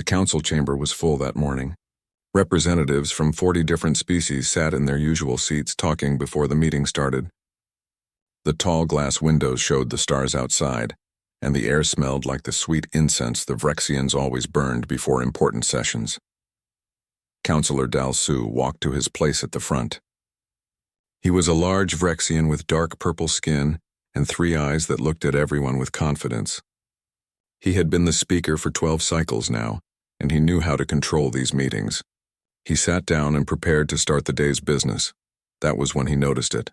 council chamber was full that morning. Representatives from 40 different species sat in their usual seats talking before the meeting started. The tall glass windows showed the stars outside, and the air smelled like the sweet incense the Vrexians always burned before important sessions. Councillor Dalsu walked to his place at the front. He was a large Vrexian with dark purple skin and 3 eyes that looked at everyone with confidence. He had been the speaker for 12 cycles now, and he knew how to control these meetings. He sat down and prepared to start the day's business. That was when he noticed it.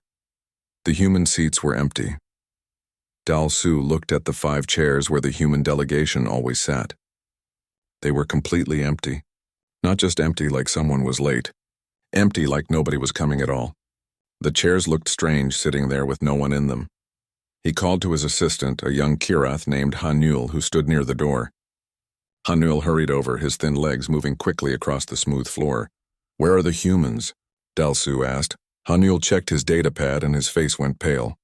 The human seats were empty. Dalsu looked at the 5 chairs where the human delegation always sat. They were completely empty. Not just empty like someone was late. Empty like nobody was coming at all. The chairs looked strange sitting there with no one in them. He called to his assistant, a young Kirath named Hanul, who stood near the door. Hanul hurried over, his thin legs moving quickly across the smooth floor. "Where are the humans?" Dalsu asked. Hanul checked his datapad and his face went pale.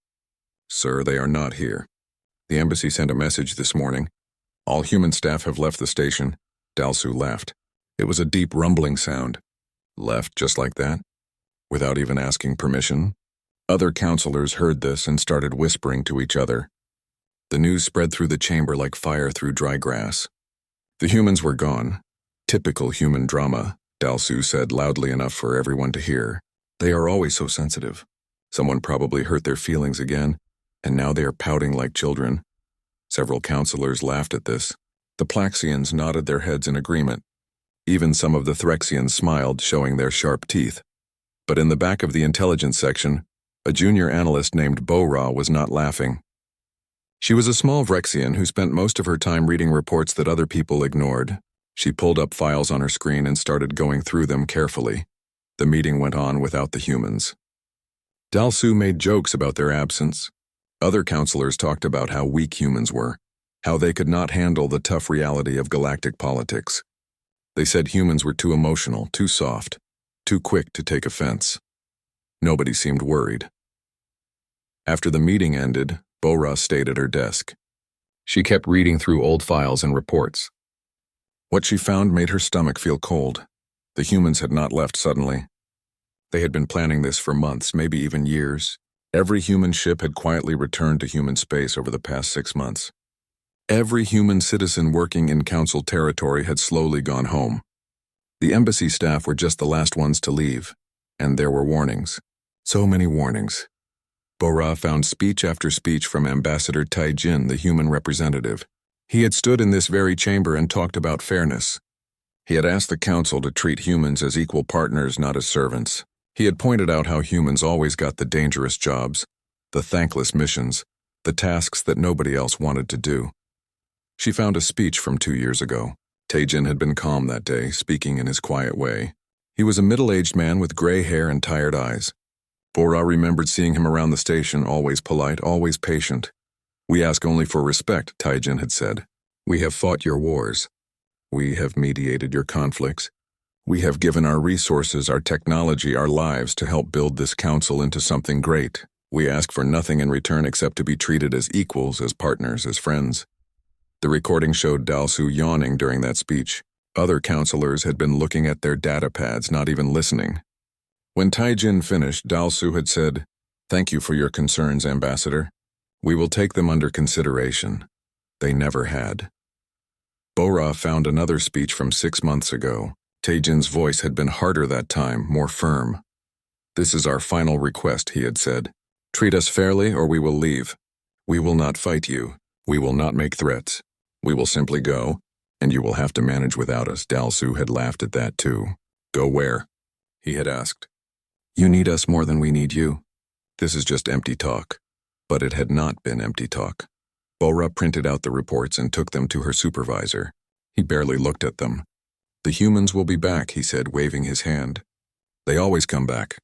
"Sir, they are not here. The embassy sent a message this morning. All human staff have left the station." Dalsu laughed. It was a deep rumbling sound. Left just like that? Without even asking permission? Other councillors heard this and started whispering to each other. The news spread through the chamber like fire through dry grass. The humans were gone. Typical human drama, Dalsu said loudly enough for everyone to hear. They are always so sensitive. Someone probably hurt their feelings again, and now they are pouting like children. Several councillors laughed at this. The Plaxians nodded their heads in agreement. Even some of the Threxians smiled, showing their sharp teeth. But in the back of the intelligence section, a junior analyst named Bo-Ra was not laughing. She was a small Vrexian who spent most of her time reading reports that other people ignored. She pulled up files on her screen and started going through them carefully. The meeting went on without the humans. Dalsu made jokes about their absence. Other councillors talked about how weak humans were, how they could not handle the tough reality of galactic politics. They said humans were too emotional, too soft, too quick to take offense. Nobody seemed worried. After the meeting ended, Bo-Ra stayed at her desk. She kept reading through old files and reports. What she found made her stomach feel cold. The humans had not left suddenly. They had been planning this for months, maybe even years. Every human ship had quietly returned to human space over the past 6 months. Every human citizen working in council territory had slowly gone home. The embassy staff were just the last ones to leave, and there were warnings. So many warnings. Bo-Ra found speech after speech from Ambassador Tai-Jin, the human representative. He had stood in this very chamber and talked about fairness. He had asked the council to treat humans as equal partners, not as servants. He had pointed out how humans always got the dangerous jobs, the thankless missions, the tasks that nobody else wanted to do. She found a speech from 2 years ago. Tai-Jin had been calm that day, speaking in his quiet way. He was a middle-aged man with gray hair and tired eyes. Bo-Ra remembered seeing him around the station, always polite, always patient. "We ask only for respect," Tai-Jin had said. "We have fought your wars. We have mediated your conflicts. We have given our resources, our technology, our lives to help build this council into something great. We ask for nothing in return except to be treated as equals, as partners, as friends." The recording showed Dalsu yawning during that speech. Other councillors had been looking at their datapads, not even listening. When Tai-Jin finished, Dalsu had said, "Thank you for your concerns, Ambassador. We will take them under consideration." They never had. Bo-Ra found another speech from 6 months ago. Tai-Jin's voice had been harder that time, more firm. "This is our final request," he had said. "Treat us fairly or we will leave. We will not fight you. We will not make threats. We will simply go, and you will have to manage without us." Dalsu had laughed at that too. "Go where?" he had asked. "You need us more than we need you." This is just empty talk. But it had not been empty talk. Bo-Ra printed out the reports and took them to her supervisor. He barely looked at them. "The humans will be back," he said, waving his hand. "They always come back.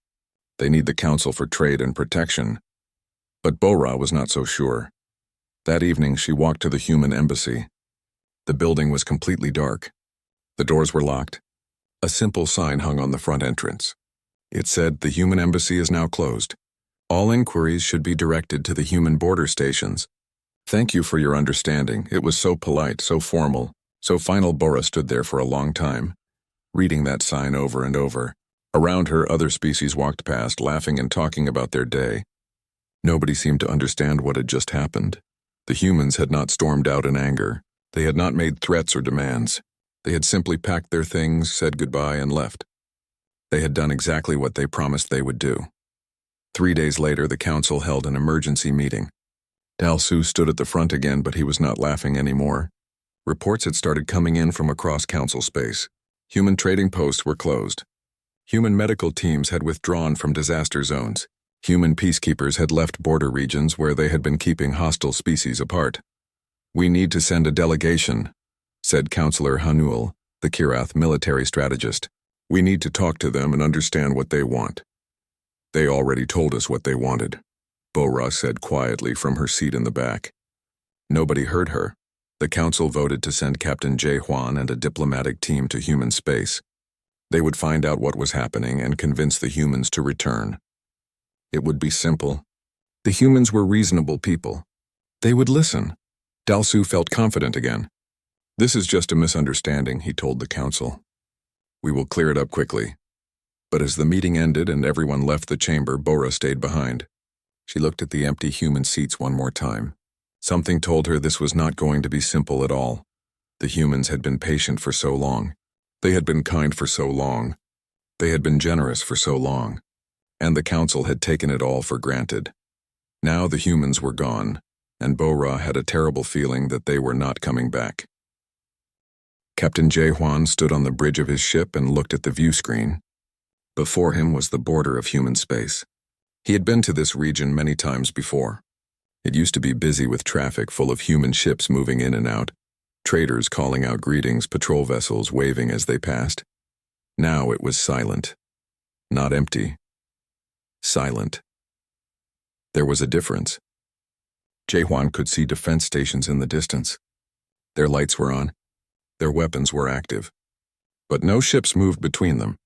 They need the council for trade and protection." But Bo-Ra was not so sure. That evening she walked to the human embassy. The building was completely dark. The doors were locked. A simple sign hung on the front entrance. It said, "The human embassy is now closed. All inquiries should be directed to the human border stations. Thank you for your understanding. It was so polite, so formal, So final Bora stood there for a long time, reading that sign over and over. Around her, other species walked past, laughing and talking about their day. Nobody seemed to understand what had just happened. The humans had not stormed out in anger. They had not made threats or demands. They had simply packed their things, said goodbye, and left. They had done exactly what they promised they would do. 3 days later, the council held an emergency meeting. Dalsu stood at the front again, but he was not laughing anymore. Reports had started coming in from across council space. Human trading posts were closed. Human medical teams had withdrawn from disaster zones. Human peacekeepers had left border regions where they had been keeping hostile species apart. "We need to send a delegation," said Councillor Hanul, the Kirath military strategist. "We need to talk to them and understand what they want." "They already told us what they wanted," Bora said quietly from her seat in the back. Nobody heard her. The council voted to send Captain Jay Huan and a diplomatic team to human space. They would find out what was happening and convince the humans to return. It would be simple. The humans were reasonable people. They would listen. Dalsu felt confident again. "This is just a misunderstanding," he told the council. "We will clear it up quickly." But as the meeting ended and everyone left the chamber, Bora stayed behind. She looked at the empty human seats one more time. Something told her this was not going to be simple at all. The humans had been patient for so long. They had been kind for so long. They had been generous for so long. And the council had taken it all for granted. Now the humans were gone, and Bora had a terrible feeling that they were not coming back. Captain Jay Huan stood on the bridge of his ship and looked at the view screen. Before him was the border of human space. He had been to this region many times before. It used to be busy with traffic full of human ships moving in and out, traders calling out greetings, patrol vessels waving as they passed. Now it was silent. Not empty. Silent. There was a difference. Jaehuan could see defense stations in the distance. Their lights were on. Their weapons were active. But no ships moved between them.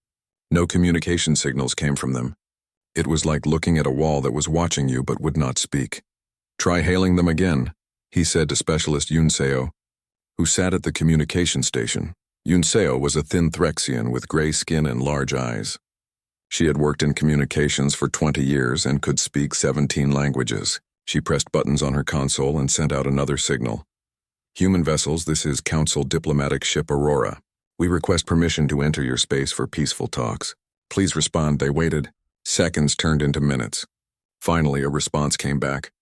No communication signals came from them. It was like looking at a wall that was watching you but would not speak. "Try hailing them again," he said to Specialist Yunseo, who sat at the communication station. Yunseo was a thin Threxian with gray skin and large eyes. She had worked in communications for 20 years and could speak 17 languages. She pressed buttons on her console and sent out another signal. "Human vessels, this is Council Diplomatic Ship Aurora. We request permission to enter your space for peaceful talks. Please respond." They waited. Seconds turned into minutes. Finally, a response came back.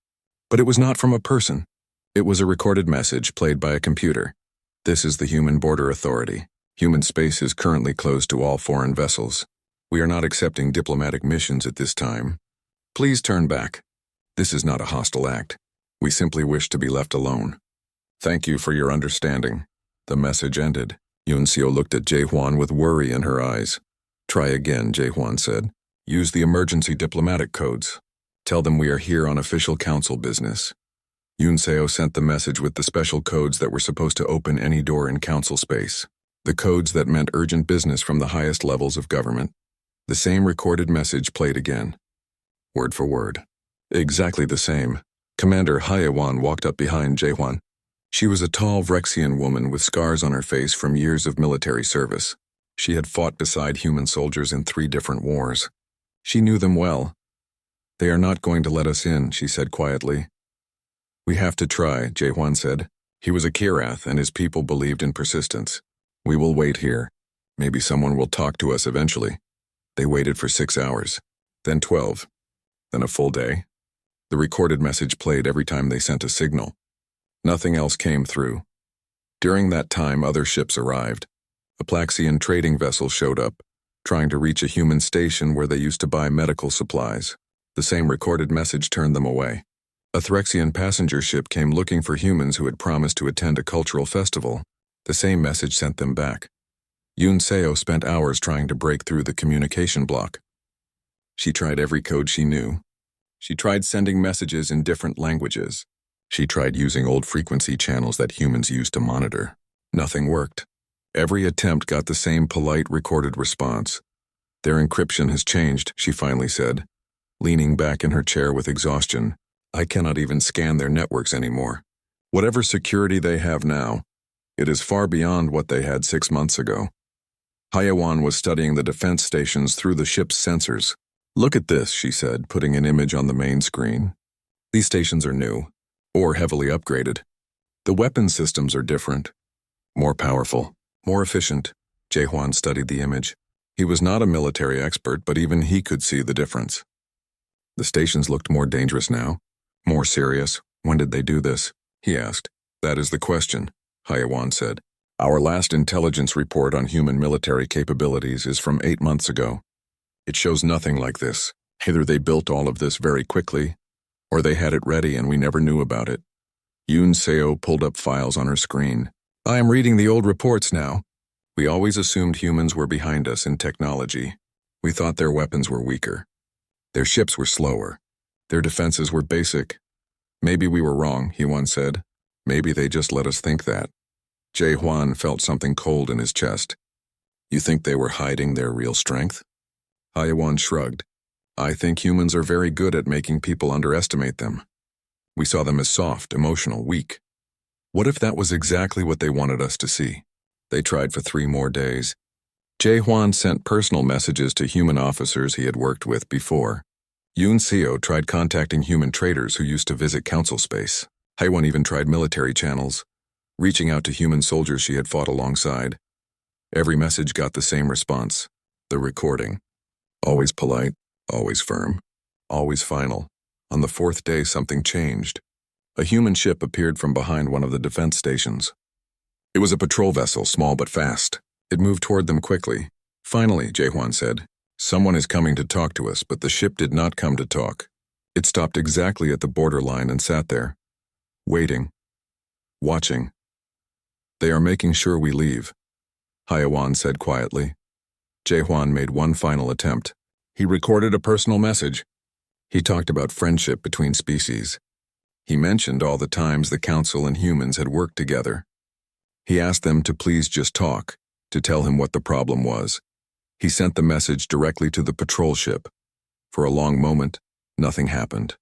But it was not from a person. It was a recorded message played by a computer. "This is the Human Border Authority. Human space is currently closed to all foreign vessels. We are not accepting diplomatic missions at this time. Please turn back. This is not a hostile act. We simply wish to be left alone. Thank you for your understanding." The message ended. Yunseo looked at Jaehuan with worry in her eyes. "Try again," Jaehuan said. "Use the emergency diplomatic codes. Tell them we are here on official council business." Yunseo sent the message with the special codes that were supposed to open any door in council space. The codes that meant urgent business from the highest levels of government. The same recorded message played again. Word for word. Exactly the same. Commander Hyewan walked up behind Jaehuan. She was a tall Vrexian woman with scars on her face from years of military service. She had fought beside human soldiers in 3 different wars. She knew them well. "They are not going to let us in," she said quietly. "We have to try," Jaehuan said. He was a Kirath and his people believed in persistence. "We will wait here. Maybe someone will talk to us eventually." They waited for 6 hours, then 12, then a full day. The recorded message played every time they sent a signal. Nothing else came through. During that time, other ships arrived. A Plaxian trading vessel showed up, trying to reach a human station where they used to buy medical supplies. The same recorded message turned them away. A Threxian passenger ship came looking for humans who had promised to attend a cultural festival. The same message sent them back. Yunseo spent hours trying to break through the communication block. She tried every code she knew. She tried sending messages in different languages. She tried using old frequency channels that humans used to monitor. Nothing worked. Every attempt got the same polite recorded response. "Their encryption has changed," she finally said, leaning back in her chair with exhaustion. "I cannot even scan their networks anymore. Whatever security they have now, It is far beyond what they had 6 months ago. HFY was studying the defense stations through the ship's sensors. "Look at this," she said, putting an image on the main screen. "These stations are new, or heavily upgraded. The weapon systems are different, more powerful, more efficient." HFY studied the image. He was not a military expert, but even he could see the difference. The stations looked more dangerous now, more serious. "When did they do this?" he asked. "That is the question," HFY said. "Our last intelligence report on human military capabilities is from 8 months ago. It shows nothing like this. Either they built all of this very quickly, or they had it ready and we never knew about it." Yoon Seo pulled up files on her screen. "I am reading the old reports now. We always assumed humans were behind us in technology. We thought their weapons were weaker. Their ships were slower. Their defenses were basic. Maybe we were wrong," he once said. "Maybe they just let us think that." Jae-hwan felt something cold in his chest. "You think they were hiding their real strength?" HFY shrugged. "I think humans are very good at making people underestimate them. We saw them as soft, emotional, weak. What if that was exactly what they wanted us to see?" They tried for 3 more days. Jae-hwan sent personal messages to human officers he had worked with before. Yoon Seo tried contacting human traders who used to visit council space. HFY even tried military channels, reaching out to human soldiers she had fought alongside. Every message got the same response: the recording. Always polite, always firm, always final. On the 4th day, something changed. A human ship appeared from behind one of the defense stations. It was a patrol vessel, small but fast. It moved toward them quickly. "Finally," Jae-hwan said, "someone is coming to talk to us," but the ship did not come to talk. It stopped exactly at the borderline and sat there, waiting, watching. "They are making sure we leave," HFY said quietly. Jae-hwan made one final attempt. He recorded a personal message. He talked about friendship between species. He mentioned all the times the council and humans had worked together. He asked them to please just talk, to tell him what the problem was. He sent the message directly to the patrol ship. For a long moment, nothing happened.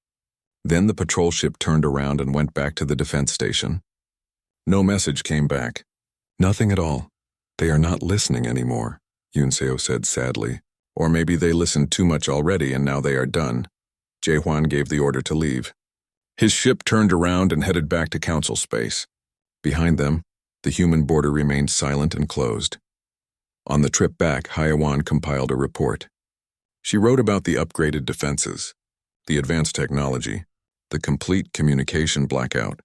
Then the patrol ship turned around and went back to the defense station. No message came back. "Nothing at all. They are not listening anymore," Yoon Seo said sadly. "Or maybe they listened too much already and now they are done." Jae-hwan gave the order to leave. His ship turned around and headed back to council space. Behind them, the human border remained silent and closed. On the trip back, HFY compiled a report. She wrote about the upgraded defenses, the advanced technology, the complete communication blackout,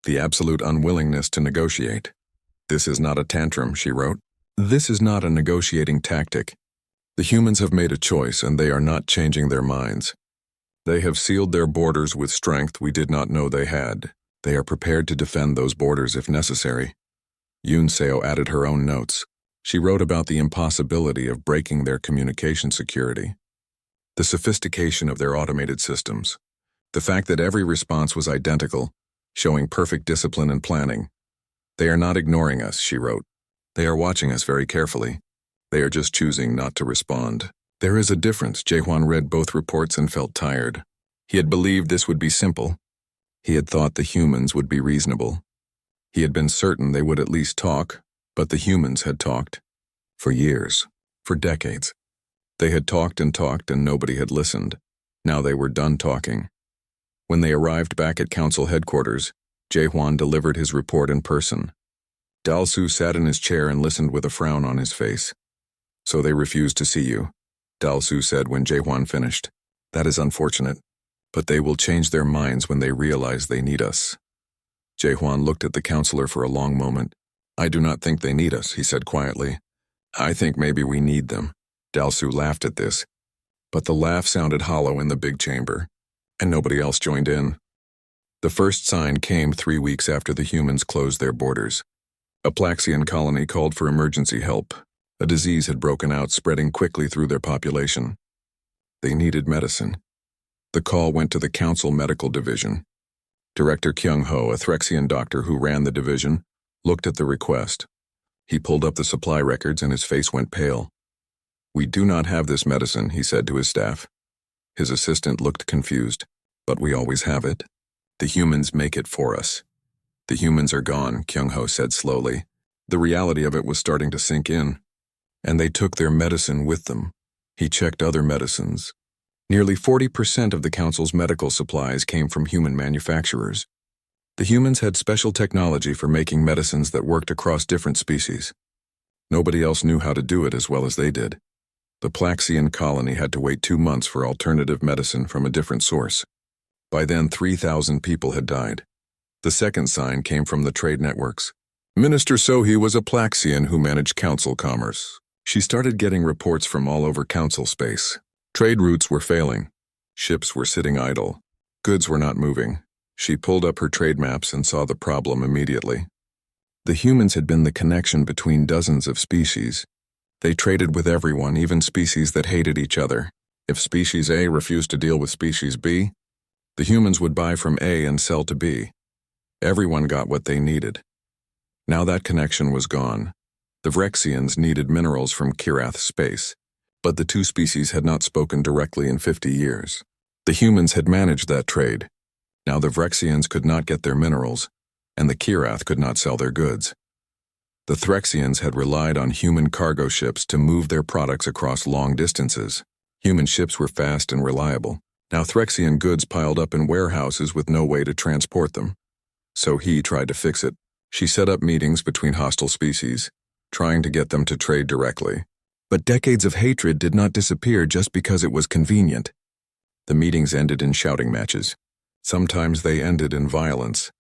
the absolute unwillingness to negotiate. "This is not a tantrum," she wrote. "This is not a negotiating tactic. The humans have made a choice and they are not changing their minds. They have sealed their borders with strength we did not know they had. They are prepared to defend those borders if necessary." Yoon Seo added her own notes. She wrote about the impossibility of breaking their communication security, the sophistication of their automated systems, the fact that every response was identical, showing perfect discipline and planning. "They are not ignoring us," she wrote. "They are watching us very carefully. They are just choosing not to respond." There is a difference. Jae-hwan read both reports and felt tired. He had believed this would be simple. He had thought the humans would be reasonable. He had been certain they would at least talk, but the humans had talked. For years. For decades. They had talked and nobody had listened. Now they were done talking. When they arrived back at council headquarters, Jae-hwan delivered his report in person. Dal-soo sat in his chair and listened with a frown on his face. "So they refused to see you," Dal-soo said when Jae-hwan finished. "That is unfortunate, but they will change their minds when they realize they need us." Jae-hwan looked at the counselor for a long moment. "I do not think they need us," he said quietly. "I think maybe we need them." Dal-soo laughed at this, but the laugh sounded hollow in the big chamber, and nobody else joined in. The first sign came 3 weeks after the humans closed their borders. A Plaxian colony called for emergency help. A disease had broken out, spreading quickly through their population. They needed medicine. The call went to the Council Medical Division. Director Kyung-ho, a Threxian doctor who ran the division, looked at the request. He pulled up the supply records and his face went pale. "We do not have this medicine," he said to his staff. His assistant looked confused. "But we always have it. The humans make it for us." "The humans are gone," Kyung-ho said slowly. The reality of it was starting to sink in, and they took their medicine with them. He checked other medicines. Nearly 40% of the Council's medical supplies came from human manufacturers. The humans had special technology for making medicines that worked across different species. Nobody else knew how to do it as well as they did. The Plaxian colony had to wait 2 months for alternative medicine from a different source. By then, 3,000 people had died. The second sign came from the trade networks. Minister Sohi was a Plaxian who managed council commerce. She started getting reports from all over council space. Trade routes were failing. Ships were sitting idle. Goods were not moving. She pulled up her trade maps and saw the problem immediately. The humans had been the connection between dozens of species. They traded with everyone, even species that hated each other. If Species A refused to deal with Species B, the humans would buy from A and sell to B. Everyone got what they needed. Now that connection was gone. The Vrexians needed minerals from Kirath space, but the two species had not spoken directly in 50 years. The humans had managed that trade. Now the Vrexians could not get their minerals, and the Kirath could not sell their goods. The Threxians had relied on human cargo ships to move their products across long distances. Human ships were fast and reliable. Now Threxian goods piled up in warehouses with no way to transport them. So he tried to fix it. She set up meetings between hostile species, trying to get them to trade directly. But decades of hatred did not disappear just because it was convenient. The meetings ended in shouting matches. Sometimes they ended in violence.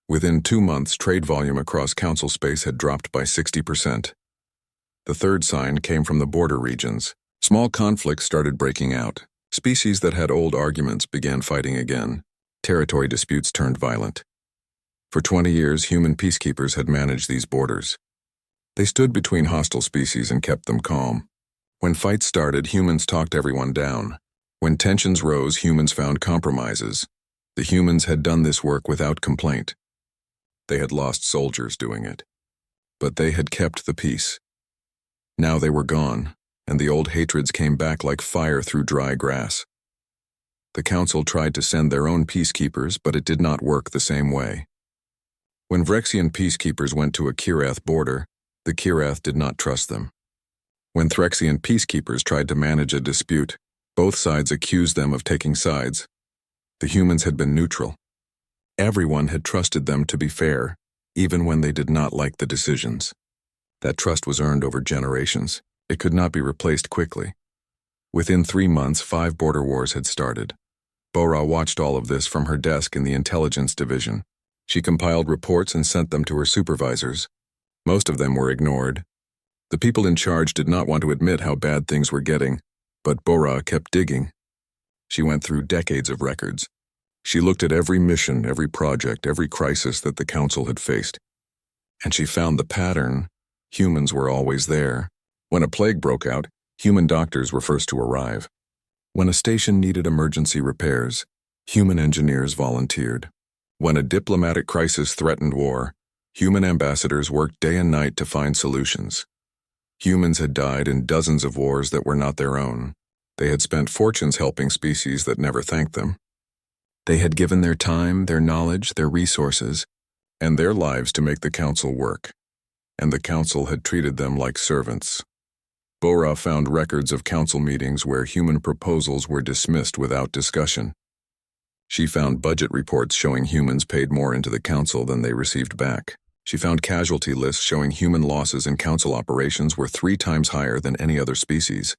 Within 2 months, trade volume across council space had dropped by 60%. The third sign came from the border regions. Small conflicts started breaking out. Species that had old arguments began fighting again. Territory disputes turned violent. For 20 years, human peacekeepers had managed these borders. They stood between hostile species and kept them calm. When fights started, humans talked everyone down. When tensions rose, humans found compromises. The humans had done this work without complaint. They had lost soldiers doing it. But they had kept the peace. Now they were gone, and the old hatreds came back like fire through dry grass. The council tried to send their own peacekeepers, but it did not work the same way. When Vrexian peacekeepers went to a Kirath border, the Kirath did not trust them. When Threxian peacekeepers tried to manage a dispute, both sides accused them of taking sides. The humans had been neutral. Everyone had trusted them to be fair, even when they did not like the decisions. That trust was earned over generations. It could not be replaced quickly. Within 3 months, 5 border wars had started. Bora watched all of this from her desk in the intelligence division. She compiled reports and sent them to her supervisors. Most of them were ignored. The people in charge did not want to admit how bad things were getting, but Bora kept digging. She went through decades of records. She looked at every mission, every project, every crisis that the council had faced. And she found the pattern. Humans were always there. When a plague broke out, human doctors were first to arrive. When a station needed emergency repairs, human engineers volunteered. When a diplomatic crisis threatened war, human ambassadors worked day and night to find solutions. Humans had died in dozens of wars that were not their own. They had spent fortunes helping species that never thanked them. They had given their time, their knowledge, their resources, and their lives to make the council work. And the council had treated them like servants. Bora found records of council meetings where human proposals were dismissed without discussion. She found budget reports showing humans paid more into the council than they received back. She found casualty lists showing human losses in council operations were 3 times higher than any other species.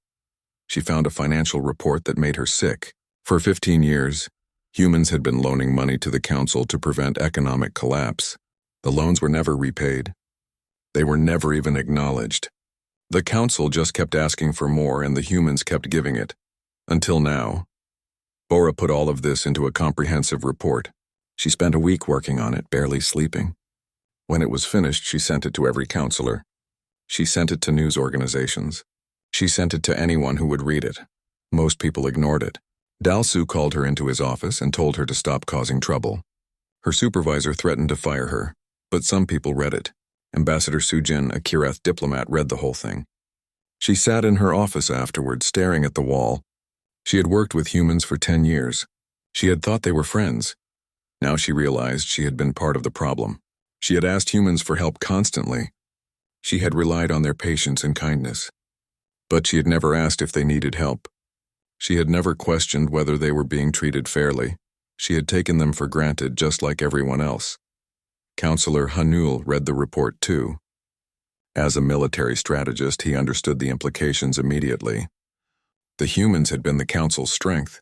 She found a financial report that made her sick. For 15 years, humans had been loaning money to the council to prevent economic collapse. The loans were never repaid. They were never even acknowledged. The council just kept asking for more and the humans kept giving it. Until now. Bora put all of this into a comprehensive report. She spent a week working on it, barely sleeping. When it was finished, she sent it to every counselor. She sent it to news organizations. She sent it to anyone who would read it. Most people ignored it. Dalsu called her into his office and told her to stop causing trouble. Her supervisor threatened to fire her, but some people read it. Ambassador Sujin, a Kirath diplomat, read the whole thing. She sat in her office afterward, staring at the wall. She had worked with humans for 10 years. She had thought they were friends. Now she realized she had been part of the problem. She had asked humans for help constantly, She had relied on their patience and kindness, but she had never asked if they needed help. She had never questioned whether they were being treated fairly. She had taken them for granted just like everyone else. Counselor Hanul read the report too. As a military strategist, he understood the implications immediately. The humans had been the Council's strength.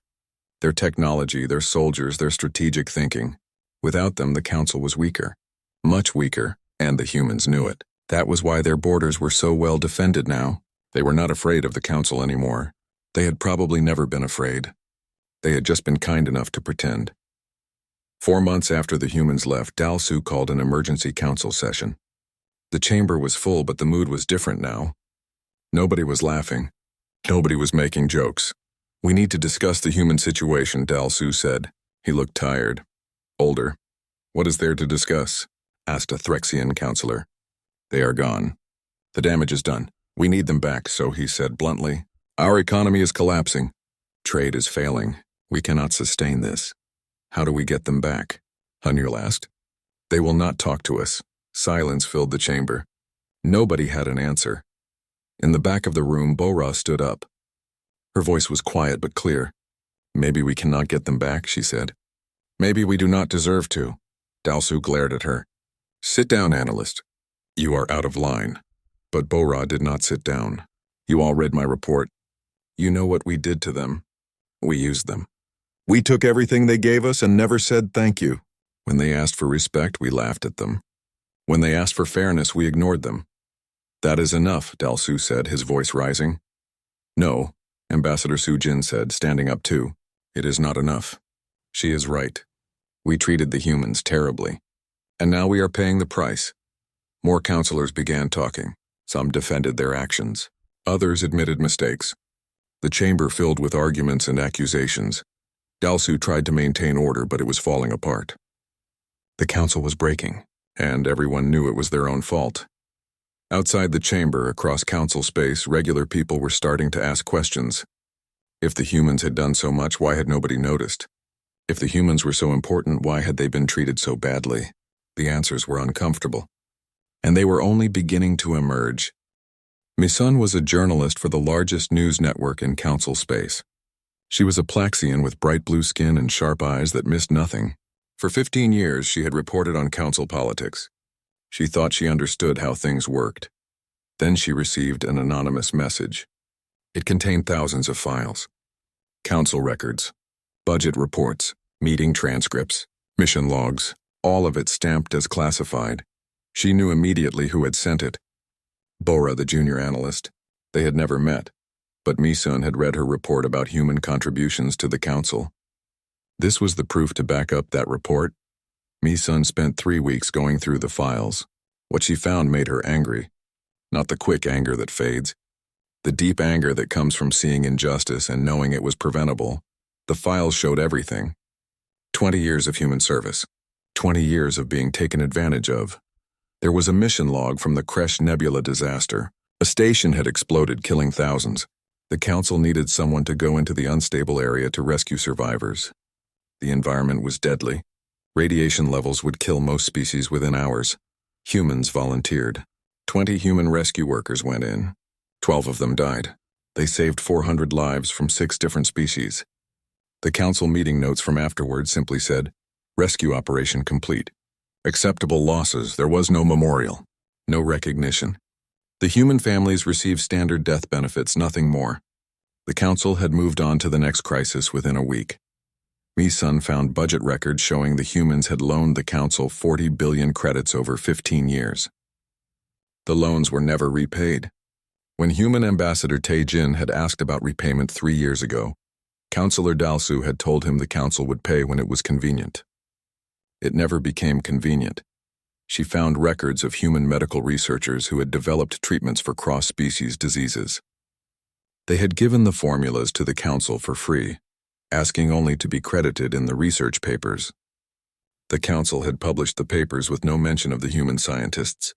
Their technology, their soldiers, their strategic thinking. Without them, the Council was weaker. Much weaker, and the humans knew it. That was why their borders were so well defended now. They were not afraid of the Council anymore. They had probably never been afraid. They had just been kind enough to pretend. 4 months after the humans left, Dalsu called an emergency council session. The chamber was full, but the mood was different now. Nobody was laughing. Nobody was making jokes. "We need to discuss the human situation," Dalsu said. He looked tired. Older. "What is there to discuss?" asked a Threxian counselor. "They are gone. The damage is done. We need them back," so he said bluntly. "Our economy is collapsing. Trade is failing. We cannot sustain this. How do we get them back?" Hanul asked. "They will not talk to us." Silence filled the chamber. Nobody had an answer. In the back of the room, Bora stood up. Her voice was quiet but clear. "Maybe we cannot get them back," she said. "Maybe we do not deserve to." Dalsu glared at her. "Sit down, analyst. You are out of line." But Bora did not sit down. "You all read my report. You know what we did to them. We used them. We took everything they gave us and never said thank you. When they asked for respect, we laughed at them. When they asked for fairness, we ignored them." "That is enough," Dalsu said, his voice rising. "No," Ambassador Sujin said, standing up too. "It is not enough. She is right. We treated the humans terribly. And now we are paying the price." More counselors began talking. Some defended their actions. Others admitted mistakes. The chamber filled with arguments and accusations. Dalsu tried to maintain order, but it was falling apart. The council was breaking, and everyone knew it was their own fault. Outside the chamber, across council space, regular people were starting to ask questions. If the humans had done so much, why had nobody noticed? If the humans were so important, why had they been treated so badly? The answers were uncomfortable. And they were only beginning to emerge. Misun was a journalist for the largest news network in council space. She was a Plaxian with bright blue skin and sharp eyes that missed nothing. For 15 years, she had reported on council politics. She thought she understood how things worked. Then she received an anonymous message. It contained thousands of files. Council records, budget reports, meeting transcripts, mission logs, all of it stamped as classified. She knew immediately who had sent it. Bora, the junior analyst. They had never met, but Misun had read her report about human contributions to the council. This was the proof to back up that report. Misun spent 3 weeks going through the files. What she found made her angry. Not the quick anger that fades. The deep anger that comes from seeing injustice and knowing it was preventable. The files showed everything. 20 years of human service. 20 years of being taken advantage of. There was a mission log from the Kresh Nebula disaster. A station had exploded, killing thousands. The council needed someone to go into the unstable area to rescue survivors. The environment was deadly. Radiation levels would kill most species within hours. Humans volunteered. 20 human rescue workers went in. 12 of them died. They saved 400 lives from 6 different species. The council meeting notes from afterwards simply said, "Rescue operation complete. Acceptable losses. There was no memorial. No recognition." The human families received standard death benefits, nothing more. The council had moved on to the next crisis within a week. Misun found budget records showing the humans had loaned the council 40 billion credits over 15 years. The loans were never repaid. When human ambassador Tae-jin had asked about repayment 3 years ago, Councillor Dalsu had told him the council would pay when it was convenient. It never became convenient. She found records of human medical researchers who had developed treatments for cross-species diseases. They had given the formulas to the council for free, asking only to be credited in the research papers. The council had published the papers with no mention of the human scientists.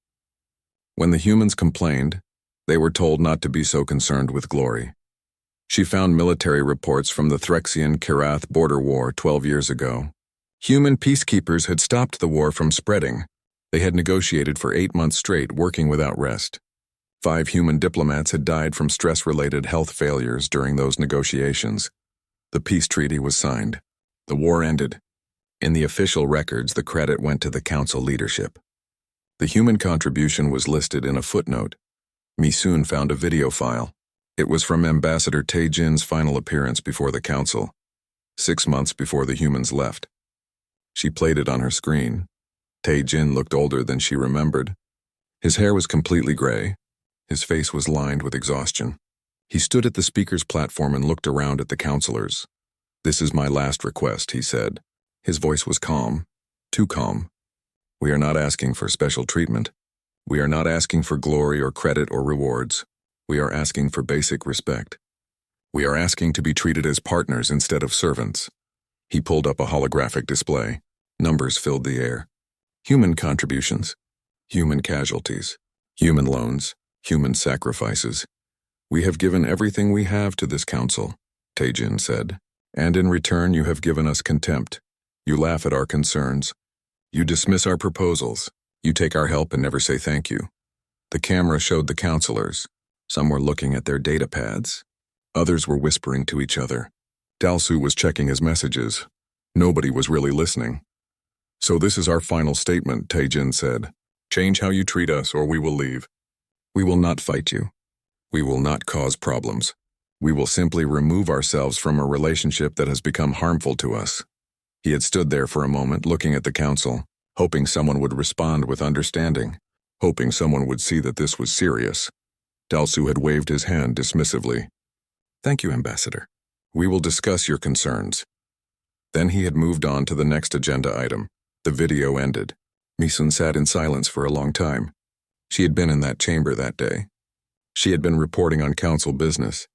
When the humans complained, they were told not to be so concerned with glory. She found military reports from the Threxian-Kirath border war 12 years ago. Human peacekeepers had stopped the war from spreading. They had negotiated for 8 months straight, working without rest. 5 human diplomats had died from stress-related health failures during those negotiations. The peace treaty was signed. The war ended. In the official records, the credit went to the council leadership. The human contribution was listed in a footnote. Mi soon found a video file. It was from Ambassador Tae-jin's final appearance before the council, 6 months before the humans left. She played it on her screen. Tae-jin looked older than she remembered. His hair was completely gray. His face was lined with exhaustion. He stood at the speaker's platform and looked around at the counselors. "This is my last request," he said. His voice was calm, too calm. "We are not asking for special treatment. We are not asking for glory or credit or rewards. We are asking for basic respect. We are asking to be treated as partners instead of servants." He pulled up a holographic display. Numbers filled the air. Human contributions, human casualties, human loans, human sacrifices. "We have given everything we have to this council," Tae-jin said. "And in return you have given us contempt. You laugh at our concerns. You dismiss our proposals. You take our help and never say thank you." The camera showed the counselors. Some were looking at their data pads. Others were whispering to each other. Dalsu was checking his messages. Nobody was really listening. "So this is our final statement," Tae-jin said. "Change how you treat us or we will leave. We will not fight you. We will not cause problems. We will simply remove ourselves from a relationship that has become harmful to us." He had stood there for a moment looking at the council, hoping someone would respond with understanding, hoping someone would see that this was serious. Dalsu had waved his hand dismissively. "Thank you, Ambassador. We will discuss your concerns." Then he had moved on to the next agenda item. The video ended. Mi-sun sat in silence for a long time. She had been in that chamber that day. She had been reporting on council business,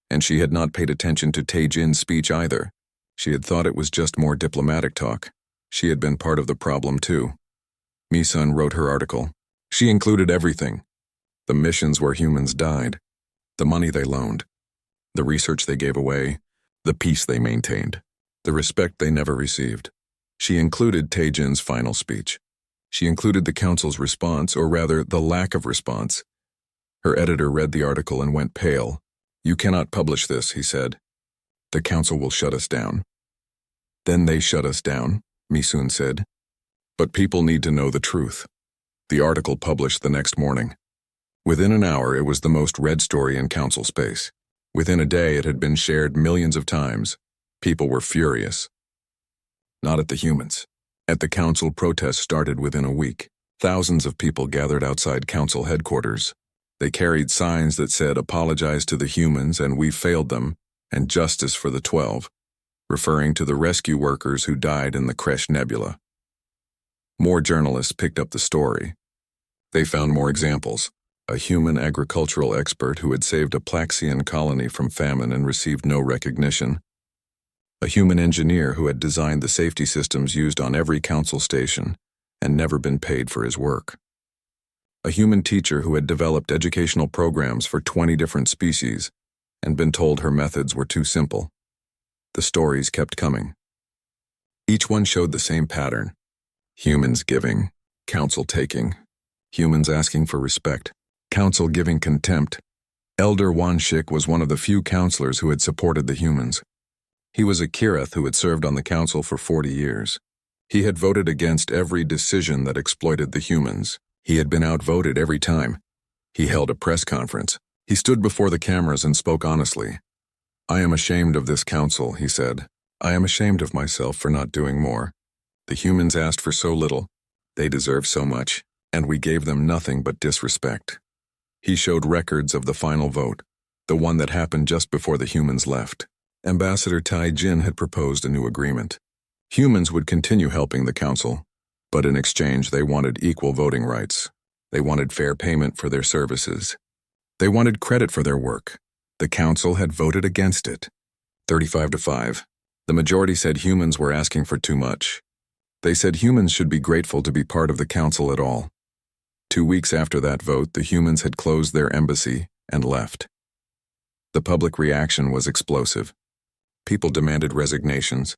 and she had not paid attention to Tae-jin's speech either. She had thought it was just more diplomatic talk. She had been part of the problem too. Mi-sun wrote her article. She included everything. The missions where humans died, the money they loaned, the research they gave away, the peace they maintained, the respect they never received. She included Tae-jin's final speech. She included the council's response, or rather, the lack of response. Her editor read the article and went pale. "You cannot publish this," he said. "The council will shut us down." "Then they shut us down," Mi-sun said. "But people need to know the truth." The article published the next morning. Within an hour, it was the most read story in council space. Within a day, it had been shared millions of times. People were furious. Not at the humans. At the council, protests started within a week. Thousands of people gathered outside council headquarters. They carried signs that said, "Apologize to the humans and we failed them," and "Justice for the 12," referring to the rescue workers who died in the Kresh Nebula. More journalists picked up the story. They found more examples. A human agricultural expert who had saved a Plaxian colony from famine and received no recognition. A human engineer who had designed the safety systems used on every council station and never been paid for his work. A human teacher who had developed educational programs for 20 different species and been told her methods were too simple. The stories kept coming. Each one showed the same pattern. Humans giving, council taking. Humans asking for respect, council giving contempt. Elder Wanshik was one of the few counselors who had supported the humans. He was a Kirith who had served on the council for 40 years. He had voted against every decision that exploited the humans. He had been outvoted every time. He held a press conference. He stood before the cameras and spoke honestly. "I am ashamed of this council," he said. "I am ashamed of myself for not doing more. The humans asked for so little. They deserve so much, and we gave them nothing but disrespect." He showed records of the final vote, the one that happened just before the humans left. Ambassador Tae-jin had proposed a new agreement. Humans would continue helping the council, but in exchange they wanted equal voting rights. They wanted fair payment for their services. They wanted credit for their work. The council had voted against it. 35-5. The majority said humans were asking for too much. They said humans should be grateful to be part of the council at all. 2 weeks after that vote, the humans had closed their embassy and left. The public reaction was explosive. People demanded resignations.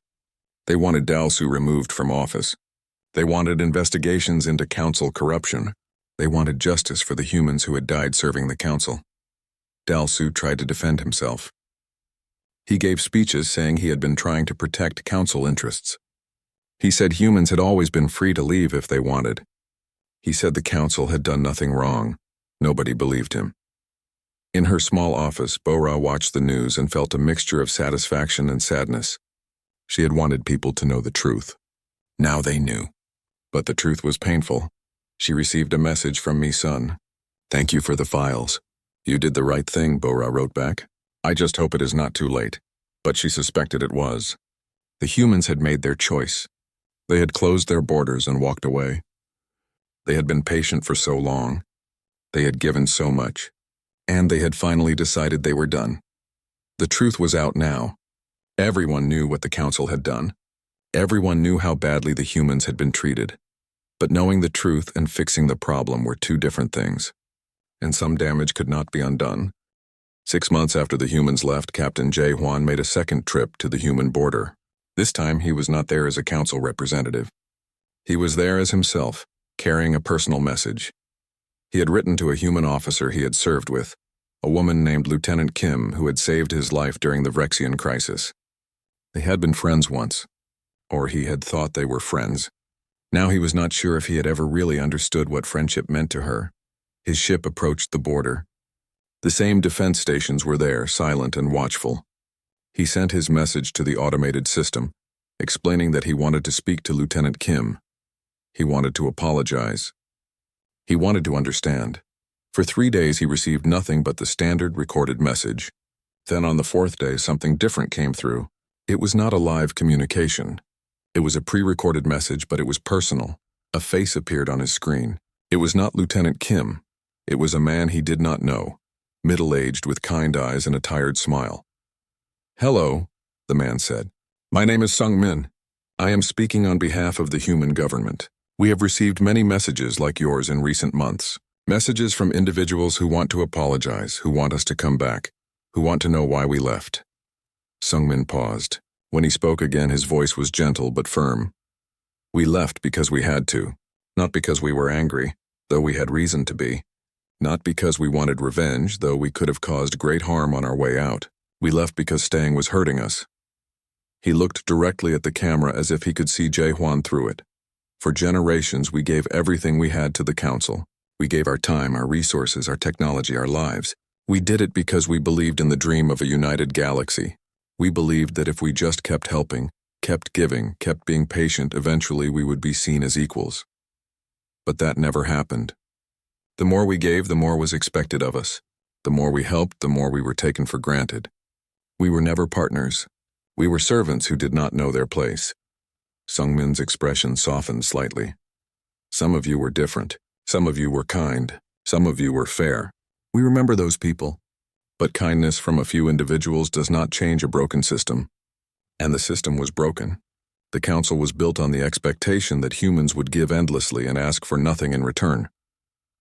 They wanted Dalsu removed from office. They wanted investigations into council corruption. They wanted justice for the humans who had died serving the council. Dalsu tried to defend himself. He gave speeches saying he had been trying to protect council interests. He said humans had always been free to leave if they wanted. He said the council had done nothing wrong. Nobody believed him. In her small office, Bora watched the news and felt a mixture of satisfaction and sadness. She had wanted people to know the truth. Now they knew. But the truth was painful. She received a message from Mi-sun. "Thank you for the files. You did the right thing," Bora wrote back. "I just hope it is not too late." But she suspected it was. The humans had made their choice. They had closed their borders and walked away. They had been patient for so long. They had given so much. And they had finally decided they were done. The truth was out now. Everyone knew what the council had done. Everyone knew how badly the humans had been treated. But knowing the truth and fixing the problem were two different things. And some damage could not be undone. 6 months after the humans left, Captain Jae-hwan made a second trip to the human border. This time he was not there as a council representative. He was there as himself, carrying a personal message. He had written to a human officer he had served with, a woman named Lieutenant Kim who had saved his life during the Vrexian crisis. They had been friends once, or he had thought they were friends. Now he was not sure if he had ever really understood what friendship meant to her. His ship approached the border. The same defense stations were there, silent and watchful. He sent his message to the automated system, explaining that he wanted to speak to Lieutenant Kim. He wanted to apologize. He wanted to understand. For 3 days he received nothing but the standard recorded message. Then on the 4th day something different came through. It was not a live communication. It was a pre-recorded message, but it was personal. A face appeared on his screen. It was not Lieutenant Kim. It was a man he did not know, middle-aged with kind eyes and a tired smile. "Hello," the man said. "My name is Sung-min. I am speaking on behalf of the human government. We have received many messages like yours in recent months. Messages from individuals who want to apologize, who want us to come back, who want to know why we left." Sung-min paused. When he spoke again, his voice was gentle but firm. "We left because we had to, not because we were angry, though we had reason to be. Not because we wanted revenge, though we could have caused great harm on our way out. We left because staying was hurting us." He looked directly at the camera as if he could see Jae-hwan through it. "For generations we gave everything we had to the council. We gave our time, our resources, our technology, our lives. We did it because we believed in the dream of a united galaxy. We believed that if we just kept helping, kept giving, kept being patient, eventually we would be seen as equals. But that never happened. The more we gave, the more was expected of us. The more we helped, the more we were taken for granted. We were never partners. We were servants who did not know their place." Sung-min's expression softened slightly. "Some of you were different. Some of you were kind. Some of you were fair. We remember those people. But kindness from a few individuals does not change a broken system. And the system was broken. The council was built on the expectation that humans would give endlessly and ask for nothing in return.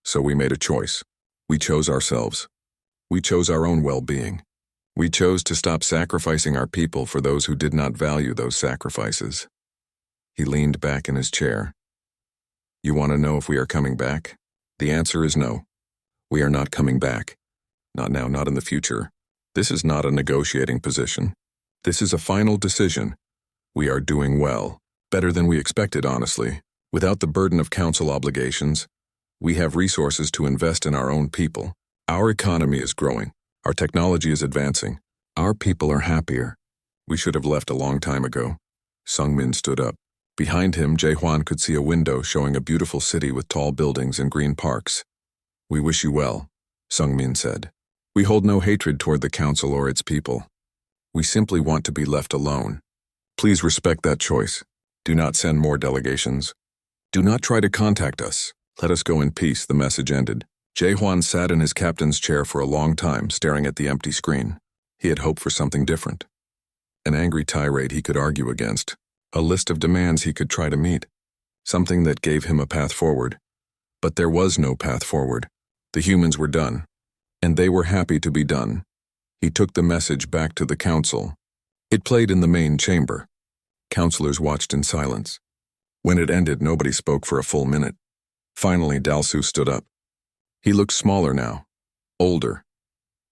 So we made a choice. We chose ourselves. We chose our own well-being. We chose to stop sacrificing our people for those who did not value those sacrifices." He leaned back in his chair. "You want to know if we are coming back? The answer is no. We are not coming back. Not now, not in the future. This is not a negotiating position. This is a final decision. We are doing well, better than we expected, honestly, without the burden of council obligations. We have resources to invest in our own people. Our economy is growing. Our technology is advancing. Our people are happier. We should have left a long time ago." Sung-min stood up. Behind him, Jae-hwan could see a window showing a beautiful city with tall buildings and green parks. "We wish you well," Sung-min said. "We hold no hatred toward the council or its people. We simply want to be left alone. Please respect that choice. Do not send more delegations. Do not try to contact us. Let us go in peace," the message ended. Jae-hwan sat in his captain's chair for a long time, staring at the empty screen. He had hoped for something different. An angry tirade he could argue against. A list of demands he could try to meet. Something that gave him a path forward. But there was no path forward. The humans were done. And they were happy to be done. He took the message back to the council. It played in the main chamber. Councilors watched in silence. When it ended, nobody spoke for a full minute. Finally, Dalsu stood up. He looked smaller now, older.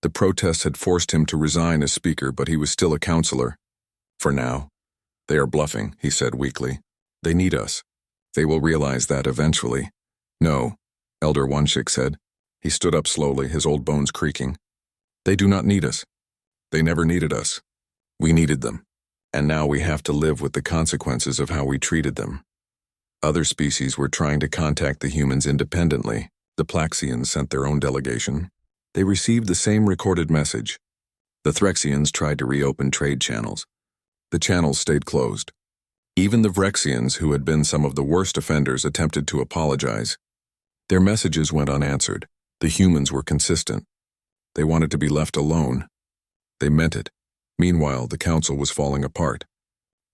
The protests had forced him to resign as speaker, but he was still a counselor. For now. They are bluffing, he said weakly. They need us. They will realize that eventually. No, Elder Wanshik said. He stood up slowly, his old bones creaking. They do not need us. They never needed us. We needed them. And now we have to live with the consequences of how we treated them. Other species were trying to contact the humans independently. The Plaxians sent their own delegation. They received the same recorded message. The Threxians tried to reopen trade channels. The channels stayed closed. Even the Vrexians, who had been some of the worst offenders, attempted to apologize. Their messages went unanswered. The humans were consistent. They wanted to be left alone. They meant it. Meanwhile, the council was falling apart.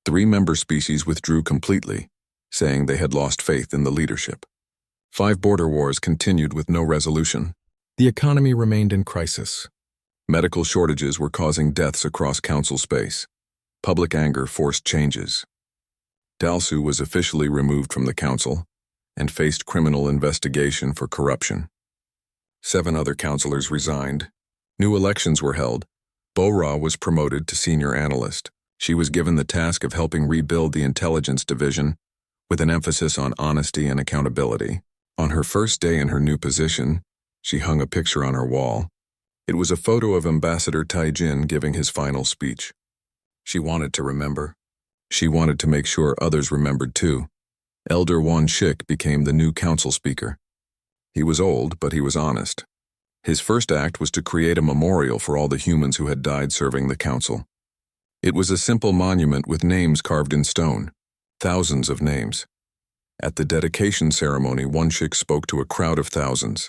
3 member species withdrew completely, saying they had lost faith in the leadership. 5 border wars continued with no resolution. The economy remained in crisis. Medical shortages were causing deaths across council space. Public anger forced changes. Dalsu was officially removed from the council and faced criminal investigation for corruption. 7 other councilors resigned. New elections were held. Bo-Ra was promoted to senior analyst. She was given the task of helping rebuild the intelligence division with an emphasis on honesty and accountability. On her first day in her new position, she hung a picture on her wall. It was a photo of Ambassador Taijin giving his final speech. She wanted to remember. She wanted to make sure others remembered too. Elder Wanshik became the new council speaker. He was old, but he was honest. His first act was to create a memorial for all the humans who had died serving the council. It was a simple monument with names carved in stone. Thousands of names. At the dedication ceremony, Wanshik spoke to a crowd of thousands.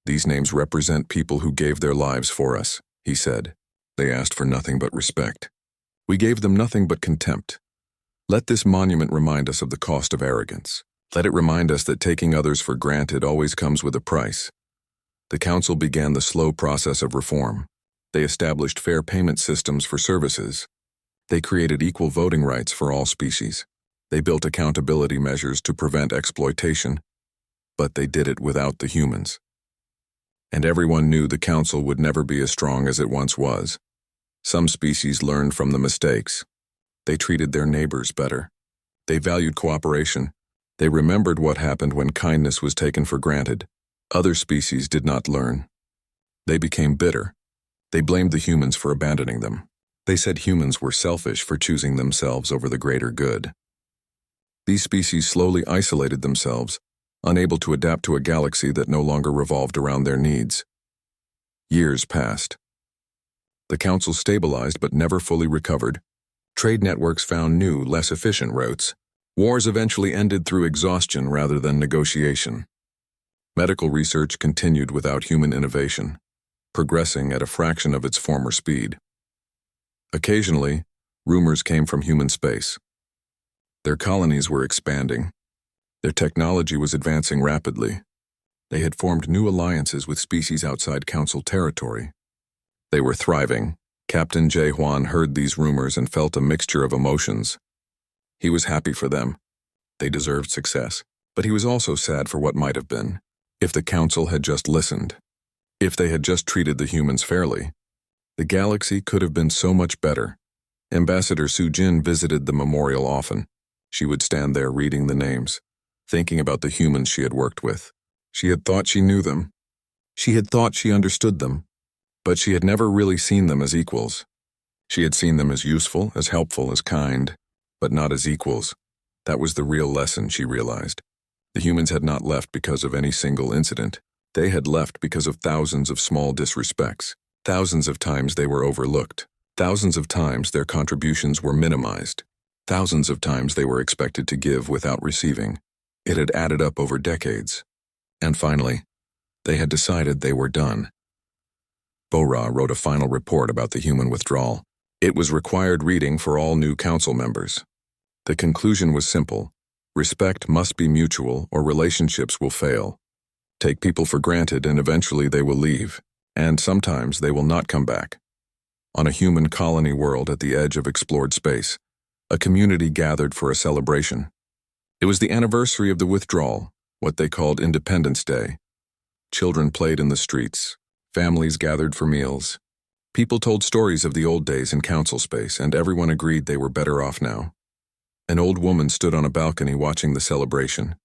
These names represent people who gave their lives for us, he said. They asked for nothing but respect. We gave them nothing but contempt. Let this monument remind us of the cost of arrogance. Let it remind us that taking others for granted always comes with a price. The council began the slow process of reform. They established fair payment systems for services. They created equal voting rights for all species. They built accountability measures to prevent exploitation. But they did it without the humans. And everyone knew the council would never be as strong as it once was. Some species learned from the mistakes. They treated their neighbors better. They valued cooperation. They remembered what happened when kindness was taken for granted. Other species did not learn. They became bitter. They blamed the humans for abandoning them. They said humans were selfish for choosing themselves over the greater good. These species slowly isolated themselves, unable to adapt to a galaxy that no longer revolved around their needs. Years passed. The council stabilized but never fully recovered. Trade networks found new, less efficient routes. Wars eventually ended through exhaustion rather than negotiation. Medical research continued without human innovation, progressing at a fraction of its former speed. Occasionally, rumors came from human space. Their colonies were expanding. Their technology was advancing rapidly. They had formed new alliances with species outside council territory. They were thriving. Captain J. Huan heard these rumors and felt a mixture of emotions. He was happy for them. They deserved success. But he was also sad for what might have been. If the council had just listened. If they had just treated the humans fairly. The galaxy could have been so much better. Ambassador Su Jin visited the memorial often. She would stand there reading the names, thinking about the humans she had worked with. She had thought she knew them. She had thought she understood them. But she had never really seen them as equals. She had seen them as useful, as helpful, as kind, but not as equals. That was the real lesson, she realized. The humans had not left because of any single incident. They had left because of thousands of small disrespects. Thousands of times they were overlooked. Thousands of times their contributions were minimized. Thousands of times they were expected to give without receiving. It had added up over decades. And finally, they had decided they were done. Bo-Ra wrote a final report about the human withdrawal. It was required reading for all new council members. The conclusion was simple. Respect must be mutual or relationships will fail. Take people for granted and eventually they will leave. And sometimes they will not come back. On a human colony world at the edge of explored space, a community gathered for a celebration. It was the anniversary of the withdrawal, what they called Independence Day. Children played in the streets. Families gathered for meals. People told stories of the old days in council space, and everyone agreed they were better off now. An old woman stood on a balcony watching the celebration.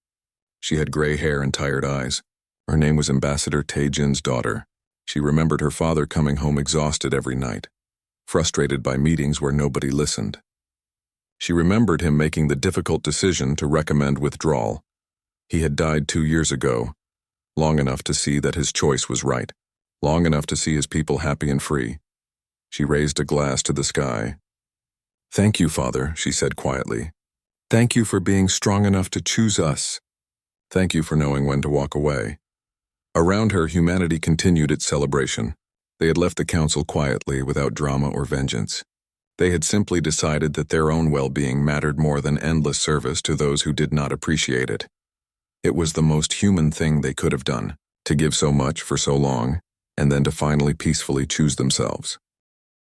She had gray hair and tired eyes. Her name was Ambassador Taejin's daughter. She remembered her father coming home exhausted every night, frustrated by meetings where nobody listened. She remembered him making the difficult decision to recommend withdrawal. He had died 2 years ago, long enough to see that his choice was right, long enough to see his people happy and free. She raised a glass to the sky. "Thank you, Father," she said quietly. "Thank you for being strong enough to choose us. Thank you for knowing when to walk away." Around her, humanity continued its celebration. They had left the council quietly, without drama or vengeance. They had simply decided that their own well-being mattered more than endless service to those who did not appreciate it. It was the most human thing they could have done, to give so much for so long, and then to finally peacefully choose themselves.